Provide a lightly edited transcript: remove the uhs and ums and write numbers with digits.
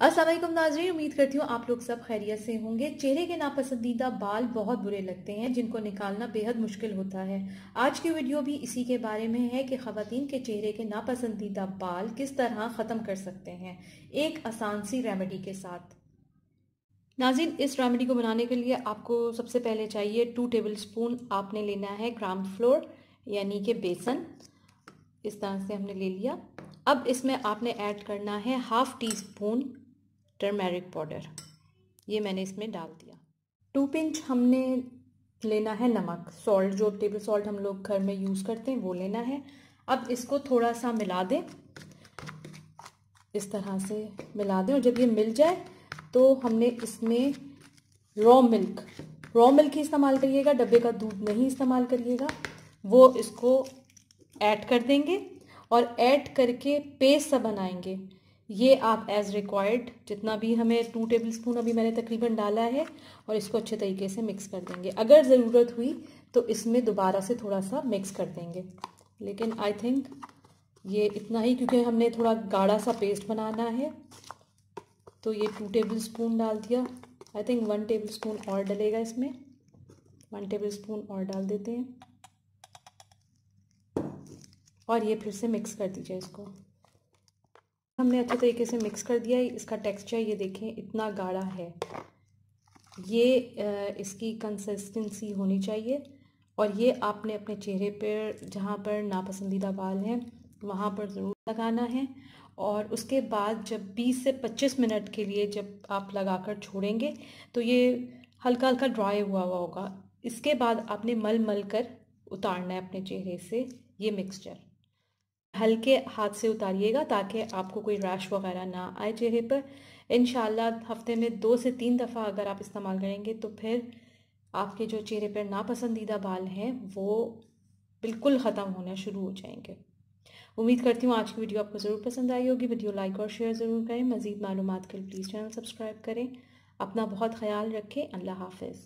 अस्सलाम वालेकुम नाज़रीन, उम्मीद करती हूँ आप लोग सब खैरियत से होंगे। चेहरे के नापसंदीदा बाल बहुत बुरे लगते हैं जिनको निकालना बेहद मुश्किल होता है। आज की वीडियो भी इसी के बारे में है कि ख़वातीन के चेहरे के नापसंदीदा बाल किस तरह ख़त्म कर सकते हैं एक आसान सी रेमेडी के साथ। नाज़रीन, इस रेमेडी को बनाने के लिए आपको सबसे पहले चाहिए 2 टेबल स्पून आपने लेना है ग्राम फ्लोर यानी कि बेसन। इस तरह से हमने ले लिया। अब इसमें आपने ऐड करना है 1/2 टीस्पून टर्मेरिक पाउडर। ये मैंने इसमें डाल दिया। 2 पिंच हमने लेना है नमक, सॉल्ट, जो टेबल सॉल्ट हम लोग घर में यूज़ करते हैं वो लेना है। अब इसको थोड़ा सा मिला दें, इस तरह से मिला दें। और जब ये मिल जाए तो हमने इसमें रॉ मिल्क ही इस्तेमाल करिएगा, डब्बे का दूध नहीं इस्तेमाल करिएगा। वो इसको ऐड कर देंगे और ऐड करके पेस्ट सा बनाएंगे। ये आप एज रिक्वायर्ड जितना भी हमें 2 टेबल स्पून अभी मैंने तकरीबन डाला है, और इसको अच्छे तरीके से मिक्स कर देंगे। अगर ज़रूरत हुई तो इसमें दोबारा से थोड़ा सा मिक्स कर देंगे, लेकिन आई थिंक ये इतना ही, क्योंकि हमने थोड़ा गाढ़ा सा पेस्ट बनाना है। तो ये 2 टेबल स्पून डाल दिया। आई थिंक 1 टेबल स्पून और डलेगा इसमें। 1 टेबल स्पून और डाल देते हैं और ये फिर से मिक्स कर दीजिए इसको। हमने अच्छे तरीके से मिक्स कर दिया है। इसका टेक्सचर ये देखें, इतना गाढ़ा है। ये इसकी कंसिस्टेंसी होनी चाहिए। और ये आपने अपने चेहरे पर जहाँ पर नापसंदीदा बाल हैं वहाँ पर ज़रूर लगाना है। और उसके बाद जब 20 से 25 मिनट के लिए जब आप लगाकर छोड़ेंगे तो ये हल्का हल्का ड्राई हुआ होगा। इसके बाद आपने मल कर उतारना है अपने चेहरे से ये मिक्सचर। हल्के हाथ से उतारिएगा ताकि आपको कोई रैश वगैरह ना आए चेहरे पर। इंशाल्लाह हफ्ते में 2 से 3 दफ़ा अगर आप इस्तेमाल करेंगे तो फिर आपके जो चेहरे पर नापसंदीदा बाल हैं वो बिल्कुल ख़त्म होना शुरू हो जाएंगे। उम्मीद करती हूँ आज की वीडियो आपको ज़रूर पसंद आई होगी। वीडियो लाइक और शेयर ज़रूर करें। मज़ीद मालूमात के लिए प्लीज़ चैनल सब्सक्राइब करें। अपना बहुत ख्याल रखें। अल्लाह हाफ़िज़।